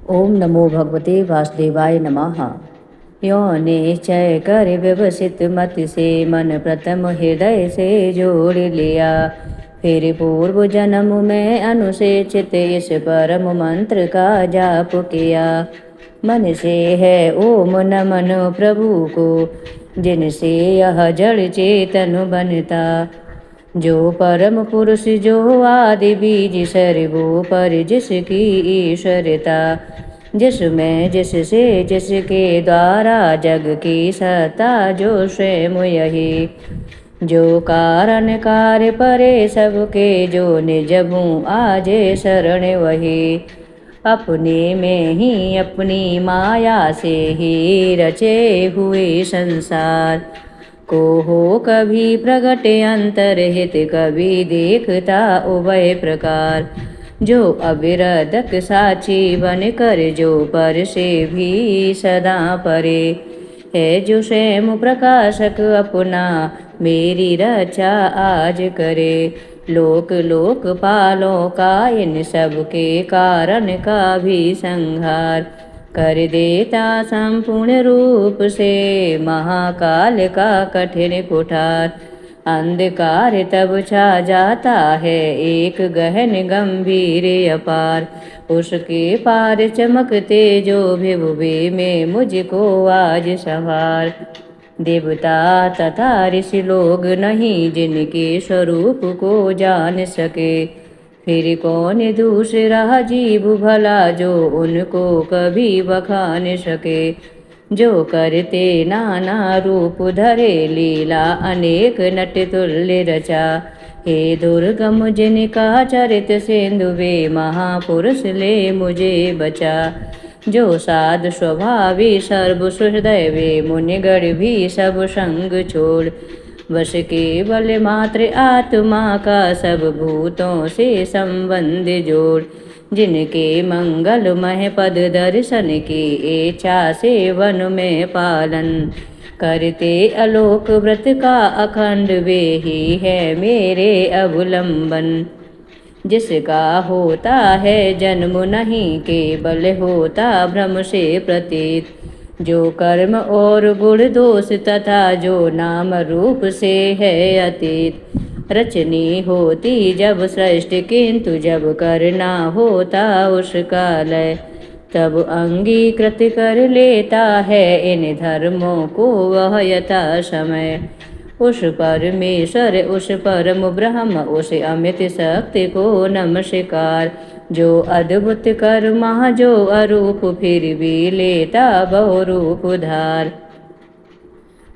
ओम नमो भगवते वासुदेवाय नमः। यो निश्चय कर व्यवसित मत से मन प्रथम हृदय से जोड़ लिया। फिर पूर्व जन्म में अनुशेषित इस परम मंत्र का जाप किया। मन से है ओम नमन प्रभु को, जिनसे यह जड़ चेतन बनता। जो परम पुरुष जो आदि बीज सर्वो पर जिसकी ईश्वरता, जिसमें जिससे जिसके द्वारा जग की सत्ता, जो स्वयं यही। जो कारण कार्य परे सबके, जो निज भू आजे शरण वही। अपने में ही अपनी माया से ही रचे हुए संसार को हो कभी प्रगट अंतरहित, कभी देखता उभय प्रकार। जो अविरदक साक्षी बन कर, जो पर से भी सदा परे है, जो स्वयं प्रकाशक अपना मेरी रक्षा आज करे। लोक लोक पालों का इन सब के कारण का भी संहार कर देता संपूर्ण रूप से, महाकाल का कठिन कुठार। अंधकार तब छा जाता है एक गहन गंभीर अपार, उसके पार चमकते जो भिभुवे में मुझको आज संवार। देवता तथा ऋषि लोग नहीं जिनके स्वरूप को जान सके, फिर कौन दूसरा जीव भला जो उनको कभी बखान सके। जो करते नाना रूप धरे, लीला अनेक नट तुल्य रचा। हे दुर्गम जिनका चरित सिंधु, वे महापुरुष ले मुझे बचा। जो साध स्वभावी सर्व सुहृदय, वे मुनिगण भी सब संग छोड़। वश केवल मात्र आत्मा का सब भूतों से संबंध जोड़। जिनके मंगलमय पद दर्शन की इच्छा से वन में पालन करते, अलोक व्रत का अखंड वे ही है मेरे अवलंबन। जिसका होता है जन्म नहीं, केवल होता भ्रम से प्रतीत। जो कर्म और गुण दोष तथा जो नाम रूप से है अतीत। रचनी होती जब सृष्टि, किंतु जब करना होता उसका लय, तब अंगीकृत कर लेता है इन धर्मों को वह यथा समय। उस परमेश्वर, उस परम ब्रह्म, उस अमित शक्ति को नमस्कार। जो अद्भुत कर्मा, जो अरूप फिर भी लेता बहुरूप धार।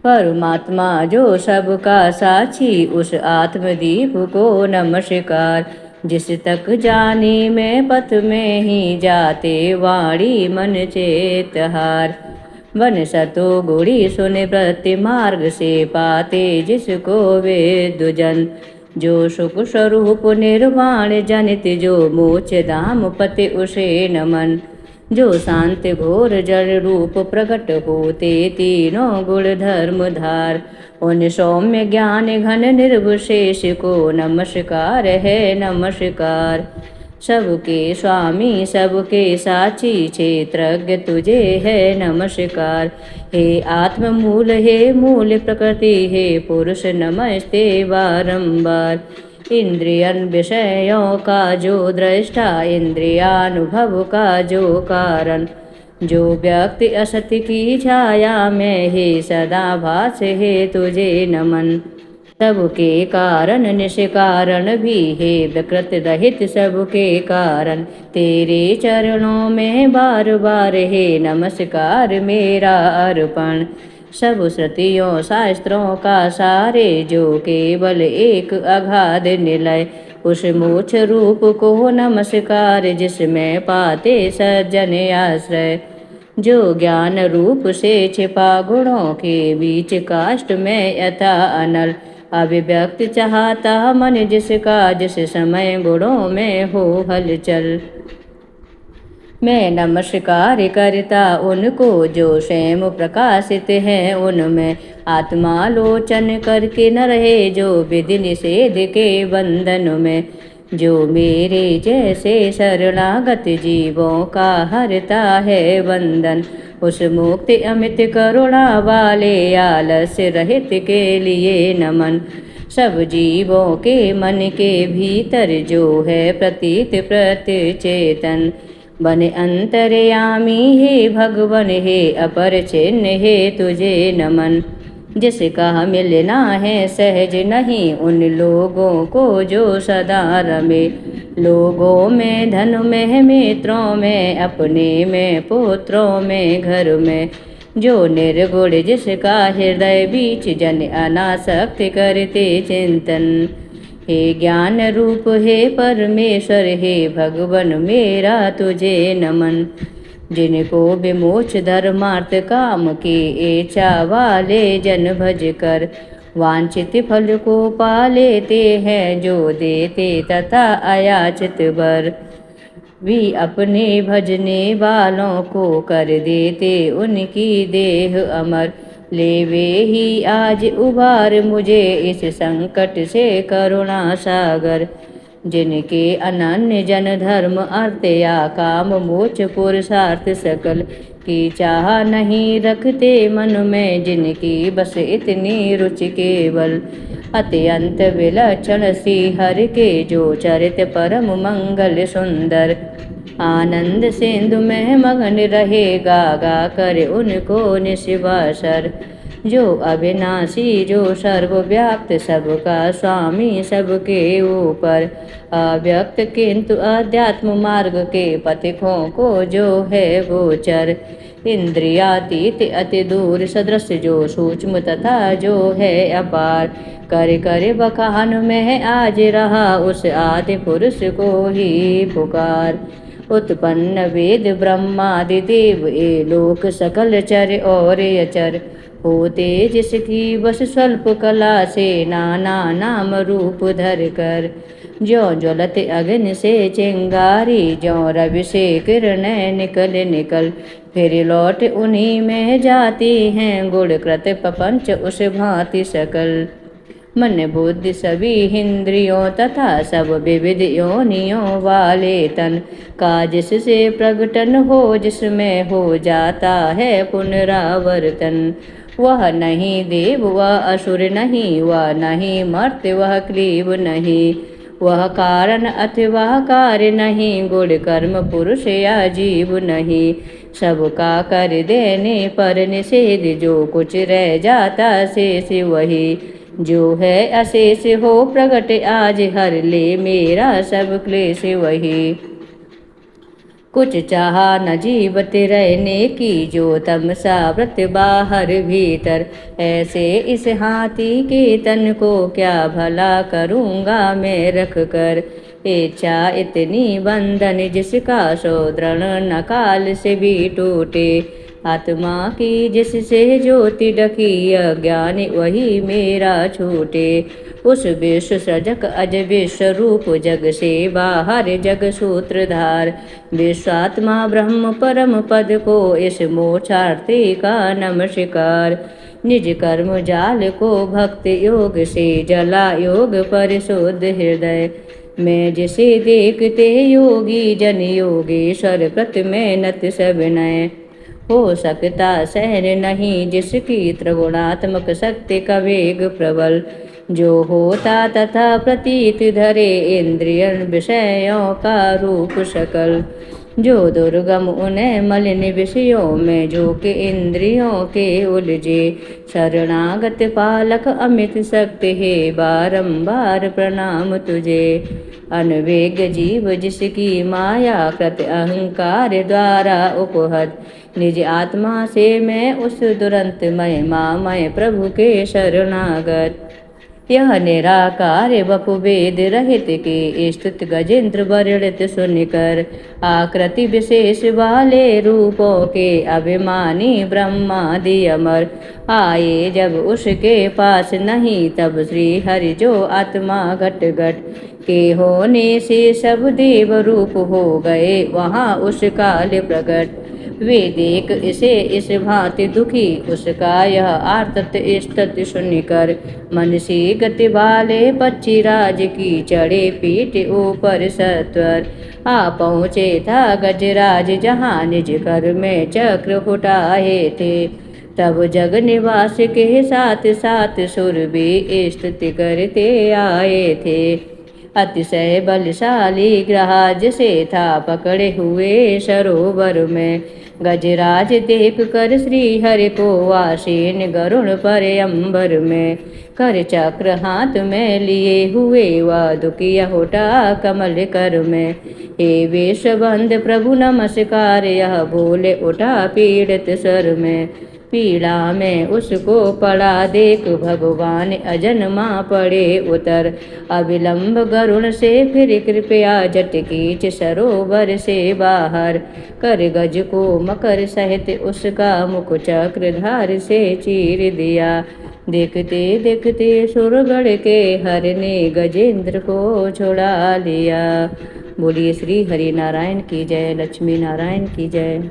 परमात्मा जो सबका साक्षी, उस आत्मदीप को नमस्कार। जिस तक जाने में पथ में ही जाते, वाणी मन चेत हार। वन सतो गुड़ी सुन प्रति मार्ग से पाते, जिसको वे दुजन। जो सुख स्वरूप निर्वाण जनित, जो मोक्ष धाम पति उसे नमन। जो शांत घोर जल रूप प्रकट होते, तीनों गुण धर्म धार। उन सौम्य ज्ञान घन निर्विशेष को नमस्कार है नमस्कार। सबके स्वामी सबके साक्षी, क्षेत्रज्ञ तुझे है नमस्कार। हे आत्म मूल, हे मूल प्रकृति, हे पुरुष नमस्ते बारंबार। इंद्रियन विषयों का जो दृष्टा, इंद्रियानुभव का जो कारण। जो व्यक्ति असत्य की छाया में, हे सदा भास हे तुझे नमन। सबके कारण निष्कारण भी, हे विकृत रहित सबके कारण। तेरे चरणों में बार बार हे नमस्कार मेरा अर्पण। सब श्रुतियों शास्त्रों का सारे, जो केवल एक अगाध निलय। उस मोक्ष रूप को नमस्कार, जिसमें पाते सज्जन आश्रय। जो ज्ञान रूप से छिपा गुणों के बीच, काष्ठ में यथा अनल अभिव्यक्त चाहता मन, जिसका जिस समय गुणों में हो हलचल। मैं नमस्कार करता उनको, जो स्वयं प्रकाशित हैं उनमें। आत्मालोचन करके न रहे, जो विधि निषेध के बंधन में। जो मेरे जैसे शरणागत जीवों का हरता है बंधन, उस मुक्ति अमित करुणा वाले आलस्य रहित के लिए नमन। सब जीवों के मन के भीतर जो है प्रतीत प्रतिचेतन, बन अंतर्यामी हे भगवन हे अपर चिन्ह हे तुझे नमन। जिसका मिलना है सहज नहीं उन लोगों को जो सदा रमे, लोगों में धन में मित्रों में अपने में पुत्रों में घर में, जो निर्गुण जिसका हृदय बीच जन अनासक्त करते चिंतन। हे ज्ञान रूप हे परमेश्वर हे भगवन मेरा तुझे नमन। जिनको विमोच धर्मार्थ काम की इच्छा वाले जन भज कर, वांछित फल को पा लेते हैं जो देते तथा अयाचित वर। भी अपने भजने वालों को कर देते उनकी देह अमर। ले वे ही आज उबार मुझे इस संकट से करुणा सागर। जिनके अनन्य जन धर्म अर्थ या काम मोक्ष पुरुषार्थ सकल की चाह नहीं रखते मन में, जिनकी बस इतनी रुचि केवल अत्यंत विलक्षण सी हर के, जो चरित परम मंगल सुंदर आनंद सिंधु में मगन रहेगा गा कर उनको निशिवासर। जो अविनाशी जो सर्वव्याप्त सबका स्वामी सबके ऊपर अव्यक्त किंतु अध्यात्म मार्ग के पथिकों को जो है गोचर। इंद्रियातीत अति दूर सदृश जो सूक्ष्म तथा जो है अपार, कर कर बखान में आज रहा उस आदि पुरुष को ही पुकार। उत्पन्न वेद ब्रह्मादि देव ये लोक सकल चर और अचर, होते जिसकी बस स्वल्प कला से नाना नाम रूप धर कर। ज्यों ज्वलत अग्नि से चिंगारी ज्यों रवि से किरणें निकल निकल, फिर लौट उन्हीं में जाती हैं गुण कृत प्रपंच उस भांति सकल। मन बुद्धि सभी इंद्रियों तथा सब विविध योनियों वाले तन का जिससे प्रगटन हो, जिसमें हो जाता है पुनरावर्तन। वह नहीं देव वह असुर नहीं, वह नहीं मर्त्य वह क्लीब नहीं, वह कारण अथवा कार्य नहीं, गुण कर्म पुरुष या जीव नहीं। सबका कर देने पर निषेध जो कुछ रह जाता शेष वही, जो है अशेष हो प्रगट आज हर ले मेरा सब क्लेश वही। कुछ चाहा न जीवत रहने की जो तमसा व्रत बाहर भीतर, ऐसे इस हाथी के तन को क्या भला करूँगा मैं रख कर। इच्छा इतनी बंधन जिसका सो दृढ़ न काल से भी टूटे, आत्मा की जिससे ज्योति ढकी अज्ञान वही मेरा छूटे। उस विश्व सृजक अज विश्व रूप जग से बाहर जग सूत्रधार, विश्वात्मा ब्रह्म परम पद को इस मोक्षार्थी का नमस्कार। निज कर्म जाल को भक्त योग से जला योग परिशुद्ध हृदय, मैं जिसे देखते योगी जन योगेश्वर प्रत में नत सविनय। हो सकता सहन नहीं जिसकी त्रिगुणात्मक शक्ति का वेग प्रबल, जो होता तथा प्रतीत धरे इंद्रियन विषयों का रूप सकल। जो दुर्गम उन्हें मलिन विषयों में जो के इंद्रियों के उलझे, शरणागत पालक अमित शक्ति हे बारंबार प्रणाम तुझे। अनवेग जीव जिसकी माया कृत अहंकार द्वारा उपहत, निज आत्मा से मैं उस दुरंत महिमामय प्रभु के शरणागत। यह निराकार वपु वेद रहित के स्तुत गजेंद्र वर्णित सुनकर, आकृति विशेष वाले रूपों के अभिमानी ब्रह्मादि अमर आए जब उसके पास नहीं, तब श्री हरि जो आत्मा घट घट के होने से सब देव रूप हो गए वहाँ उस काल प्रकट। वे देख इसे इस भांति दुखी, उसका यह आर्तत स्तत सुनकर मन सी गति वाले पक्षी राज की चढ़े पीठ ऊपर सत्वर। आ पहुँचे था गजराज जहाँ निज कर में चक्र फुटाए थे। तब जग निवास के साथ साथ सुर भी स्तुति करते आए थे। अतिशय बलशाली ग्रहाज से था पकड़े हुए सरोवर में। गजराज देख कर श्री हरि को आसीन गरुण पर अंबर में। कर चक्र हाथ में लिए हुए वह दुखिया होटा कमल कर में। हे वेशबंद प्रभु नमस्कार, यह बोले उठा पीड़ित सर में। पीड़ा में उसको पड़ा देख भगवान अजन्मा पड़े उतर। अविलंब गरुण से फिर कृपया जट कीच सरोवर से बाहर। कर गज को मकर सहित उसका मुख चक्र धार से चीर दिया। देखते देखते सुरगढ़ के हर ने गजेंद्र को छुड़ा लिया। बोलिए श्री हरि नारायण की जय, लक्ष्मी नारायण की जय।